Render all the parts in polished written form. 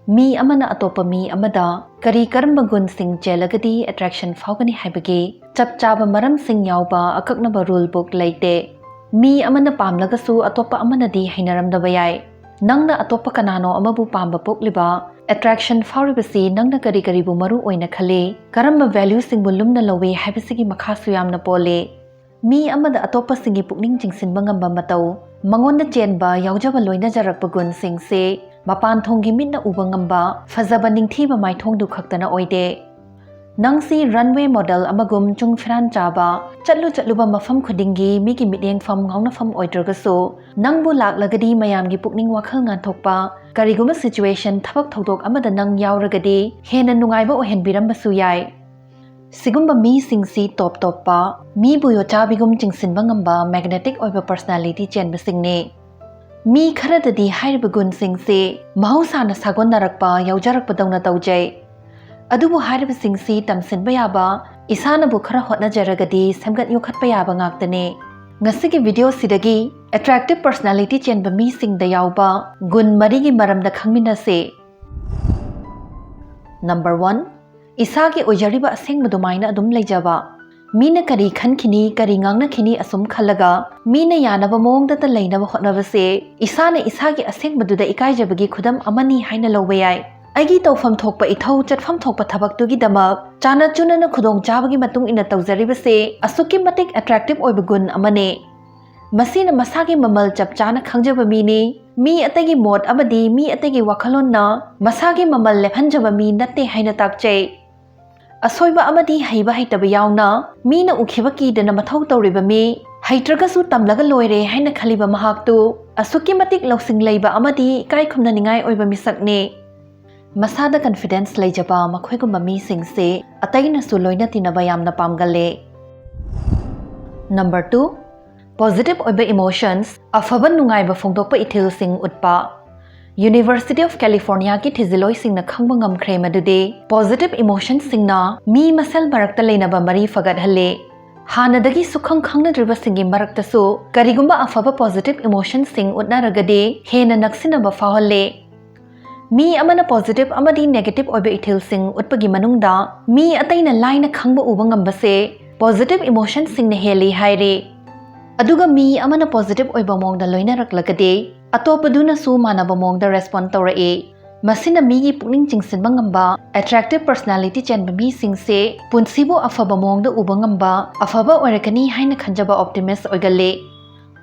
मी अमना अतोपा मी अमदा करी करम गुन सिंग चेलगदी अट्रैक्शन फाउगनी हाइबगे चप चाबा मरम सिंग याउबा अकक्नबा रूल बुक लेते मी अमना पामलगसु अतोपा अमनदी हैनरमदबा याय नंगना अतोपा कनानो अमबु पामबा पोकलिबा अट्रैक्शन फाउरिबसी नंगना करी करीबु मरु ओइना खले करम वैल्यू सिंग बुलुमना लवे हाइबसिगी मखासु यामना पोले मी अमदा अतोपा सिंगी पुकनिंग चिंगसिनबा ngamba matau mangonda chenba yaujaba loina jarakpa gun singse mapaanthonggi mitna uba ngamba phajaba ningthiba maithongdu khaktana oide nangsi runway model amagum chungfiran chaba chatluba mafam khudingi migi mityeng fam ngauna fam oidragaso nangbu laklagadi mayamgi pukning wakhal nganthokpa kariguma situation thabak thodok amada nang yauragadi hena nungaiba ohenbirambasu yai Sigumba mi singsi top pa mi buyo chabigum chingsinba ngamba magnetic oiba personality chenba singne mi kharadadi hairiba gun singse mahausa na sagon narakpa yaujarakpa dawna tawjai adubu hairiba singsi tamsinba yaba isana bu khara hotna jaragadi semgat yokhatpa yaba ngaktane ngasigi video sidagi attractive personality chenba mi singda yauba gun marigi maramda khangminassi Number 1 Isagi ojariba aseng madumaina adum leijaba mina kari khankini kari ngangna khini asum khalaga mina yanaba mongda ta leinaba hotnabase isana isagi aseng maduda ikaijabagi khudam amani haina lowayai aigi tawfam thokpa ithau chatfam thokpa thabak tugi damak chana chunana khudong chabagi matung ina tawjaribase asuki matik attractive oibagun amane masina masagi mamal chap chana khangjaba mini mi atagi mod amadi mi atagi wakhalonna masagi mamal lephanjaba mi natte haina takchai Asoiba amadi haiba haitaba yauna mina ukhiba kidana mathau tawriba mi haitragasu tamlaga loire haina khaliba mahaktu asuki matik loksing leiba amadi kai khumna ningai oiba misakne masada confidence leijaba makhoigumba mi singse ataina su loina tinaba yamna pamgale Number 2 Positive oiba emotions afaba nungaiba phongdokpa ithil sing utpa University of California ki thiziloi singna khangba ngamkhre madude positive emotions singna mi masal marakta leinaba mari fagat halle hanadagi sukhang khangna driba singi marakta su karigumba afaba positive emotions sing utna ragade hena naksina ba fahalle mi amana positive amadi negative oiba ithil sing utpagi manungda mi ataina laina khangba uba ngambase positive emotions singna heli haire aduga mi amana positive oiba mongda loina raklagade atopaduna su manaba mongda respond tawrae masina migi pukning chingsinba ngamba attractive personality chenba mi singse punsibo afaba mongda uba ngamba afaba oirakani haina khanjaba optimist oigale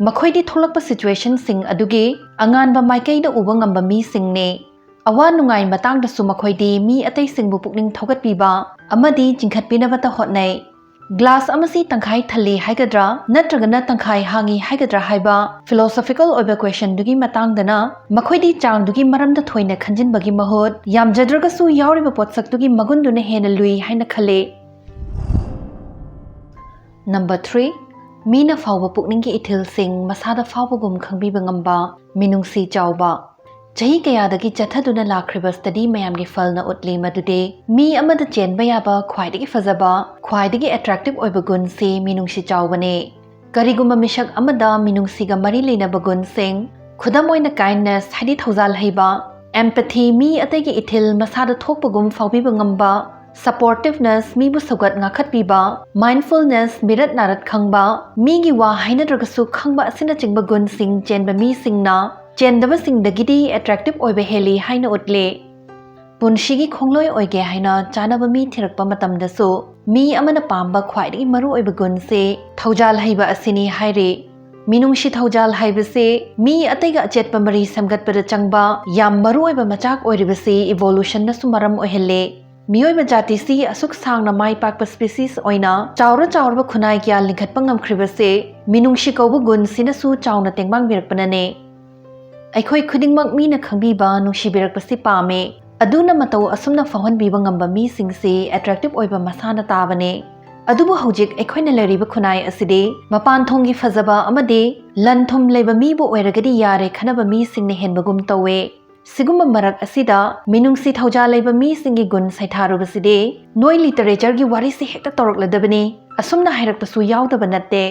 makhoidi tholakpa situation sing adugi anganba maikaida uba ngamba mi singne awa nungai matangda su makhoidi mi atai singbu pukning thogatpiba amadi jingkhatpinaba ta hotnai Glass amasi tangkhai thali haigadra natragana tangkhai hangi haigadra haiba philosophical oiba question dugi matangdana makhoidi chang dugi maramda thoina khanjin bagi mahot yamjadraga su yauriba potsak dugi magunduna hena lui haina khale Number 3 Mina fawba pukningi ithil sing masada fawba gum khangbiba ngamba minungsi chawba Jahi kayadagi chathaduna lakriba study mayamgi falna utli madude mi amada chenba yaba khwaidagi phajaba khwaidagi attractive oiba gun se minungsi chawbane karigumba mishak amada minungsi ga mari leinaba gun sing khudam oina kindness hadi thaujal haiba empathy mi atagi ithil masada thokpa gum fawbiba ngamba supportiveness mi bu sagat ngakhatpiba mindfulness mirat narat khangba mi gi wa hainadragasu khangba asina chingba gun sing chenba mi singna Chendaba sing dagidi attractive oiba heli haina utle punshigi khongloi oige haina chanaba mi thirakpa matamda so mi amana pamba khwaidagi maru oiba gun se thaujal haiba asini haire minungshi thaujal haiba se mi ataiga achetpa mari samgatpada changba yam maru oiba machak oiribase evolution na sumaram ohelle miyoiba jati si asuk sangna mai pakpa species oina chawra khunai kya lingkhatpa ngamkhribase minungshi kaubu gun sina su chawna tengmang birakpanane Aikhoi khudingmak mi na khangbiba nungsibirakpasi pame aduna matau asumna fahanbiba ngamba mi singse attractive oiba masana tabane adubu hojik aikhoina leriba khunai aside mapaanthonggi phajaba amade lanthum leiba mi bu oiragadi yare khanaba mi singne henbagum tawe sigumba marak asida minungsi thauja leiba mi singi gun saitharubaside noi literature gi wari se hekta torokladabane asumna hairakpasu yaudaba natte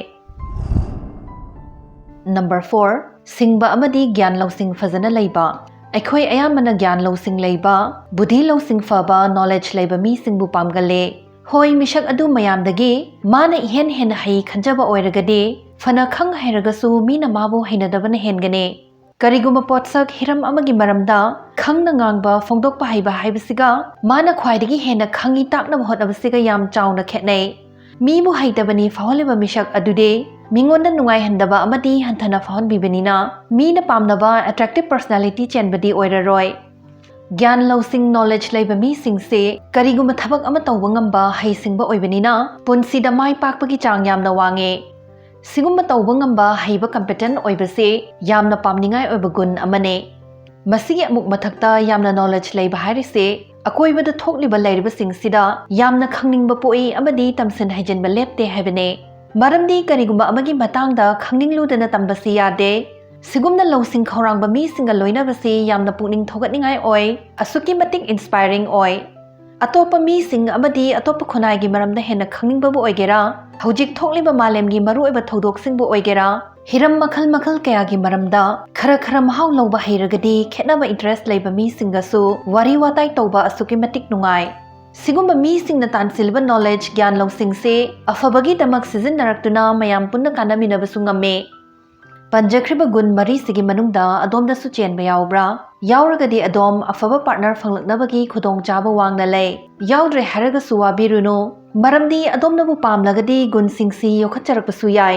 Number 4 Singba amadi gyan lausing fazana leiba ꯑꯩꯈꯣꯏ ꯑꯌꯥꯝꯕꯅ ꯒ꯭ꯌꯥꯟ ꯂꯧꯁꯤꯡ ꯂꯩꯕ, ꯕꯨꯙꯤ ꯂꯧꯁꯤꯡ ꯐꯕ, knowledge ꯂꯩꯕ ꯃꯤꯁꯤꯡꯕꯨ ꯄꯥꯝꯒꯜꯂꯦ꯫ ꯍꯣꯏ, ꯃꯤꯁꯛ ꯑꯗꯨ ꯃꯌꯥꯝꯗꯒꯤ ꯃꯥꯅ ꯏꯍꯦꯟ ꯍꯦꯟꯅ ꯍꯩ ꯈꯟꯖꯕ ꯑꯣꯏꯔꯒꯗꯤ ꯐꯅ ꯈꯪ ꯍꯩꯔꯒꯁꯨ ꯃꯤꯅ ꯃꯥꯕꯨ ꯍꯩꯅꯗꯕꯅ ꯍꯦꯟꯒꯅꯤ꯫ ꯀꯔꯤꯒꯨꯝꯕ ꯄꯣꯠꯁꯛ ꯍꯤꯔꯝ ꯑꯃꯒꯤ ꯃꯔꯝꯗ ꯈꯪꯅ ꯉꯥꯡꯕ ꯐꯣꯡꯗꯣꯛꯄ ꯍꯩꯕ ꯍꯥꯏꯕꯁꯤꯒ ꯃꯥꯅ ꯈ꯭ꯋꯥꯏꯗꯒꯤ ꯍꯦꯟꯅ ꯈꯪꯉꯤ ꯇꯥꯛꯅꯕ ꯍꯣꯠꯅꯕꯁꯤꯒ ꯌꯥꯝ ꯆꯥꯎꯅ ꯈꯦꯠꯅꯩ꯫ ꯃꯤꯕꯨ ꯍꯩꯇꯕꯅꯤ ꯐꯥꯎꯍꯜꯂꯤꯕ ꯃꯤꯁꯛ ꯑꯗꯨꯗꯤ ꯃꯤꯉꯣꯟꯗ ꯅꯨꯡꯉꯥꯏꯍꯟꯗꯕ ꯑꯃꯗꯤ ꯍꯟꯊꯅ ꯐꯥꯎꯍꯟꯕꯤꯕꯅꯤꯅ ꯃꯤꯅ ꯄꯥꯝꯅꯕ ꯑꯦꯇ꯭ꯔꯦꯛꯇꯤꯚ ꯄꯔꯁꯣꯅꯦꯂꯤꯇꯤ ꯆꯦꯟꯕꯗꯤ ꯑꯣꯏꯔꯔꯣꯏ꯫ ꯒ꯭ꯌꯥꯟ ꯂꯧꯁꯤꯡ ꯅꯣꯂꯦꯖ ꯂꯩꯕ ꯃꯤꯁꯤꯡꯁꯦ ꯀꯔꯤꯒꯨꯝꯕ ꯊꯕꯛ ꯑꯃ ꯇꯧꯕ ꯉꯝꯕ ꯍꯩꯁꯤꯡꯕ ꯑꯣꯏꯕꯅꯤꯅ ꯄꯨꯟꯁꯤꯗ ꯃꯥꯏ ꯄꯥꯛꯄꯒꯤ ꯆꯥꯡ ꯌꯥꯝꯅ ꯋꯥꯡꯉꯦ꯫ ꯁꯤꯒꯨꯝꯕ ꯇꯧꯕ ꯉꯝꯕ ꯍꯩꯕ ꯀꯝꯄꯦꯇꯦꯟ ꯑꯣꯏꯕꯁꯦ ꯌꯥꯝꯅ ꯄꯥꯝꯅꯤꯡꯉꯥꯏ ꯑꯣꯏꯕ ꯒꯨꯟ ꯑꯃꯅꯦ꯫ ꯃꯁꯤꯒꯤ ꯑꯃꯨꯛ ꯃꯊꯛꯇ ꯌꯥꯝꯅ ꯅꯣꯂꯦꯖ ꯂꯩꯕ ꯍꯥꯏꯔꯤꯁꯦ ꯑꯀꯣꯏꯕꯗ ꯊꯣꯛꯂꯤꯕ ꯂꯩꯔꯤꯕꯁꯤꯡꯁꯤꯗ ꯌꯥꯝꯅ ꯈꯪꯅꯤꯡꯕ ꯄꯣꯛꯏ ꯑꯃꯗꯤ ꯇꯝꯁꯤꯟ ꯍꯩꯖꯤꯟꯕ ꯂꯦꯞꯇꯦ ꯍꯥꯏꯕꯅꯦ꯫ ꯃꯔꯝꯗꯤ ꯀꯔꯤꯒꯨꯝꯕ ꯑꯃꯒꯤ ꯃꯇꯥꯡꯗ ꯈꯪꯅꯤꯡꯂꯨꯗꯅ ꯇꯝꯕꯁꯤ ꯌꯥꯗꯦ꯫ ꯁꯤꯒꯨꯝꯅ ꯂꯧꯁꯤꯡ ꯈꯧꯔꯥꯡꯕ ꯃꯤꯁꯤꯡꯒ ꯂꯣꯏꯅꯕꯁꯤ ꯌꯥꯝꯅ ꯄꯨꯛꯅꯤꯡ ꯊꯧꯒꯠꯅꯤꯡꯉꯥꯏ ꯑꯣꯏ, ꯑꯁꯨꯛꯀꯤ ꯃꯇꯤꯛ ꯏꯟꯁꯄꯥꯏꯔꯤꯡ ꯑꯣꯏ꯫ ꯑꯇꯣꯞꯄ ꯃꯤꯁꯤꯡ ꯑꯃꯗꯤ ꯑꯇꯣꯞꯄ ꯈꯨꯟꯅꯥꯏꯒꯤ ꯃꯔꯝꯗ ꯍꯦꯟꯅ ꯈꯪꯅꯤꯡꯕꯕꯨ ꯑꯣꯏꯒꯦꯔꯥ, ꯍꯧꯖꯤꯛ ꯊꯣꯛꯂꯤꯕ ꯃꯥꯂꯦꯝꯒꯤ ꯃꯔꯨꯑꯣꯏꯕ ꯊꯧꯗꯣꯛꯁꯤꯡꯕꯨ ꯑꯣꯏꯒꯦꯔꯥ, ꯍꯤꯔꯝ ꯃꯈꯜ ꯃꯈꯜ ꯀꯌꯥꯒꯤ ꯃꯔꯝꯗ ꯈꯔ ꯃꯍꯥꯎ ꯂꯧꯕ ꯍꯩꯔꯒꯗꯤ ꯈꯦꯠꯅꯕ ꯏꯟꯇꯔꯦꯁ ꯂꯩꯕ ꯃꯤꯁꯤꯡꯒꯁꯨ ꯋꯥꯔꯤ ꯋꯥꯇꯥꯏ ꯇꯧꯕ ꯑꯁꯨꯛꯀꯤ ꯃꯇꯤꯛ ꯅꯨꯡꯉꯥꯏ꯫ ꯁꯤꯒꯨꯝꯕ ꯃꯤꯁꯤꯡꯅ ꯇꯥꯟꯁꯤꯜꯂꯤꯕ ꯅꯣꯂꯦꯖ ꯒ꯭ꯌꯥꯟ ꯂꯧꯁꯤꯡꯁꯦ ꯑꯐꯕꯒꯤꯗꯃꯛ ꯁꯤꯖꯤꯟꯅꯔꯛꯇꯨꯅ ꯃꯌꯥꯝ ꯄꯨꯟꯅ ꯀꯥꯟꯅꯃꯤꯟꯅꯕꯁꯨ ꯉꯝꯃꯦ꯫ ꯄꯟꯖꯈ꯭ꯔꯤꯕ ꯒꯨꯟ ꯃꯔꯤꯁꯤꯒꯤ ꯃꯅꯨꯡꯗ ꯑꯗꯣꯝꯗꯁꯨ ꯆꯦꯟꯕ ꯌꯥꯎꯕ꯭ꯔꯥ? ꯌꯥꯎꯔꯒꯗꯤ ꯑꯗꯣꯝ ꯑꯐꯕ ꯄꯥꯔꯠꯅꯔ ꯐꯪꯂꯛꯅꯕꯒꯤ ꯈꯨꯗꯣꯡꯆꯥꯕ ꯋꯥꯡꯅ ꯂꯩ꯫ ꯌꯥꯎꯗ꯭ꯔꯦ ꯍꯥꯏꯔꯒꯁꯨ ꯋꯥꯕꯤꯔꯨꯅꯨ, ꯃꯔꯝꯗꯤ ꯑꯗꯣꯝꯅꯕꯨ ꯄꯥꯝꯂꯒꯗꯤ ꯒꯨꯟꯁꯤꯡꯁꯤ ꯌꯣꯛꯈꯠꯆꯔꯛꯄꯁꯨ ꯌꯥꯏ꯫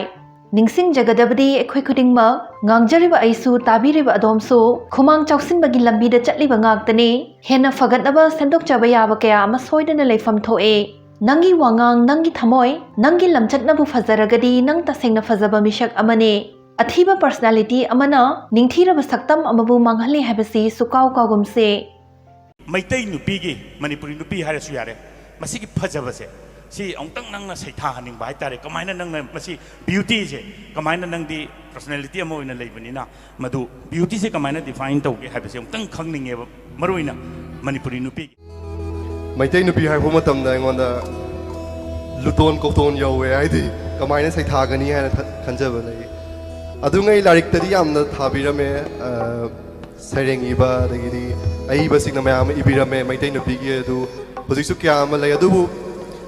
ꯅꯤꯡꯁꯤꯡꯖꯒꯗꯕꯗꯤ ꯑꯩꯈꯣꯏ ꯈꯨꯗꯤꯡꯃꯛ, ꯉꯥꯡꯖꯔꯤꯕ ꯑꯩꯁꯨ ꯇꯥꯕꯤꯔꯤꯕ ꯑꯗꯣꯝꯁꯨ ꯈꯨꯃꯥꯡ ꯆꯥꯎꯁꯤꯟꯕꯒꯤ ꯂꯝꯕꯤꯗ ꯆꯠꯂꯤꯕ ꯉꯥꯛꯇꯅꯤ꯫ ꯍꯦꯟꯅ ꯐꯒꯠꯅꯕ ꯁꯦꯝꯗꯣꯛꯆꯕ ꯌꯥꯕ ꯀꯌా ꯑꯃ ꯁꯣꯏꯗꯅ ꯂꯩꯐꯝ ꯊꯣꯛꯑꯦ꯫ ꯅꯪꯒꯤ ꯋꯥꯉꯥꯡ, ꯅꯪꯒꯤ ꯊꯃꯣꯏ, ꯅꯪꯒꯤ ꯂꯝꯆꯠꯅꯕꯨ ꯐꯖꯔꯒꯗꯤ ꯅꯪ ꯇꯁꯦꯡꯅ ꯐꯖꯕ ꯃꯤꯁꯛ ꯑꯃꯅꯤ꯫ ꯑꯊꯤꯕ ꯄꯔꯁꯣꯅꯦꯂꯤꯇꯤ ꯑꯃꯅ ꯅꯤꯡꯊꯤꯔꯕ ꯁꯛꯇꯝ ꯑꯃꯕꯨ ꯃꯥꯡꯍꯜꯂꯤ ꯍꯥꯏꯕꯁꯤ ꯁꯨꯀꯥꯎ ꯀꯥꯎꯒꯨꯝꯁꯦ꯫ ꯃꯩꯇꯩ ꯅꯨꯄꯤꯒꯤ, ꯃꯅꯤꯄꯨꯔꯤ ꯅꯨꯄꯤ ꯍꯥꯏꯔꯁꯨ ꯌꯥꯔꯦ, ꯃꯁꯤꯒꯤ ꯐꯖꯕꯁꯦ ꯁꯤ ꯑꯃꯨꯛꯇꯪ ꯅꯪꯅ ꯁꯩꯊꯥꯍꯟꯅꯤꯡꯕ ꯍꯥꯏꯇꯥꯔꯦ꯫ ꯀꯃꯥꯏꯅ ꯅꯪꯅ ꯃꯁꯤ ꯕ꯭ꯌꯨꯇꯤꯁꯦ ꯀꯃꯥꯏꯅ ꯅꯪꯗꯤ ꯄꯔꯁꯣꯅꯦꯂꯤꯇꯤ ꯑꯃ ꯑꯣꯏꯅ ꯂꯩꯕꯅꯤꯅ ꯃꯗꯨ ꯕ꯭ꯌꯨꯇꯤꯁꯦ ꯀꯃꯥꯏꯅ ꯗꯤꯐꯥꯏꯟ ꯇꯧꯒꯦ ꯍꯥꯏꯕꯁꯦ ꯑꯃꯨꯛꯇꯪ ꯈꯪꯅꯤꯡꯉꯦꯕ, ꯃꯔꯨꯑꯣꯏꯅ ꯃꯅꯤꯄꯨꯔꯤ ꯅꯨꯄꯤꯒꯤ꯫ ꯃꯩꯇꯩ ꯅꯨꯄꯤ ꯍꯥꯏꯕ ꯃꯇꯝꯗ ꯑꯩꯉꯣꯟꯗ ꯂꯨꯇꯣꯟ ꯀꯧꯇꯣꯟ ꯌꯧꯋꯦ, ꯍꯥꯏꯗꯤ ꯀꯃꯥꯏꯅ ꯁꯩꯊꯥꯒꯅꯤ ꯍꯥꯏꯅ ꯈꯟꯖꯕ ꯂꯩ꯫ ꯑꯗꯨꯉꯩ ꯂꯥꯏꯔꯤꯛꯇꯗꯤ ꯌꯥꯝꯅ ꯊꯥꯕꯤꯔꯝꯃꯦ, ꯁꯩꯔꯦꯡ ꯏꯕ ꯑꯗꯒꯤꯗꯤ ꯑꯏꯕꯁꯤꯡꯅ ꯃꯌꯥꯝ ꯑꯃ ꯏꯕꯤꯔꯝꯃꯦ ꯃꯩꯇꯩ ꯅꯨꯄꯤꯒꯤ, ꯑꯗꯨ ꯍꯧꯖꯤꯛꯁꯨ ꯀꯌꯥ ꯑꯃ ꯂꯩ꯫ ꯑꯗꯨꯕꯨ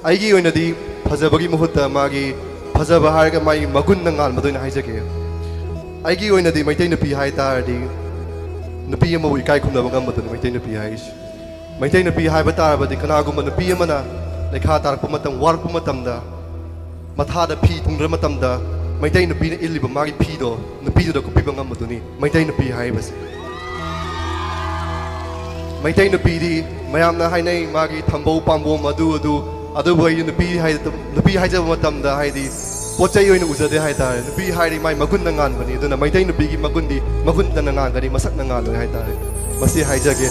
ꯑꯩꯒꯤ ꯑꯣꯏꯅꯗꯤ ꯐꯖꯕꯒꯤ ꯃꯍꯨꯠꯇ ꯃꯥꯒꯤ ꯐꯖꯕ ꯍꯥꯏꯔꯒ ꯃꯥꯒꯤ ꯃꯒꯨꯟꯅ ꯉꯥꯟꯕꯗ ꯑꯣꯏꯅ ꯍꯥꯏꯖꯒꯦ꯫ ꯑꯩꯒꯤ ꯑꯣꯏꯅꯗꯤ ꯃꯩꯇꯩ ꯅꯨꯄꯤ ꯍꯥꯏ ꯇꯥꯔꯗꯤ ꯅꯨꯄꯤ ꯑꯃꯕꯨ ꯏꯀꯥꯏ ꯈꯨꯝꯅꯕ ꯉꯝꯕꯗꯨꯅꯤ ꯃꯩꯇꯩ ꯅꯨꯄꯤ ꯍꯥꯏꯔꯤꯁꯤ꯫ ꯃꯩꯇꯩ ꯅꯨꯄꯤ ꯍꯥꯏꯕ ꯇꯥꯔꯕꯗꯤ ꯀꯅꯥꯒꯨꯝꯕ ꯅꯨꯄꯤ ꯑꯃꯅ ꯂꯩꯈꯥ ꯇꯥꯔꯛꯄ ꯃꯇꯝ, ꯋꯥꯔꯛꯄ ꯃꯇꯝꯗ, ꯃꯊꯥꯗ ꯐꯤ ꯊꯨꯡꯗ꯭ꯔ ꯃꯇꯝꯗ ꯃꯩꯇꯩ ꯅꯨꯄꯤꯅ ꯏꯜꯂꯤꯕ ꯃꯥꯒꯤ ꯐꯤꯗꯣ ꯅꯨꯄꯤꯗꯨꯗ ꯀꯨꯞꯄꯤꯕ ꯉꯝꯕꯗꯨꯅꯤ ꯃꯩꯇꯩ ꯅꯨꯄꯤ ꯍꯥꯏꯔꯤꯕꯁꯦ꯫ ꯃꯩꯇꯩ ꯅꯨꯄꯤꯗꯤ ꯃꯌꯥꯝꯅ ꯍꯥꯏꯅꯩ ꯃꯥꯒꯤ ꯊꯝꯕꯧ ꯄꯥꯝꯕꯣꯝ ꯑꯗꯨꯕꯨ ꯑꯩ ꯅꯨꯄꯤ ꯍꯥꯏꯖꯕ ꯃꯇꯝꯗ ꯍꯥꯏꯗꯤ ꯄꯣꯠ ꯆꯩ ꯑꯣꯏꯅ ꯎꯖꯗꯦ ꯍꯥꯏꯇꯥꯔꯦ꯫ ꯅꯨꯄꯤ ꯍꯥꯏꯔꯤ ꯃꯥꯏ ꯃꯒꯨꯟꯅ ꯉꯥꯟꯕꯅꯤ, ꯑꯗꯨꯅ ꯃꯩꯇꯩ ꯅꯨꯄꯤꯒꯤ ꯃꯒꯨꯟꯗꯤ ꯃꯒꯨꯟꯇꯅ ꯉꯥꯟꯒꯅꯤ, ꯃꯁꯛꯅ ꯉꯥꯟꯂꯣꯏ ꯍꯥꯏꯇꯥꯔꯦ꯫ ꯃꯁꯤ ꯍꯥꯏꯖꯒꯦ꯫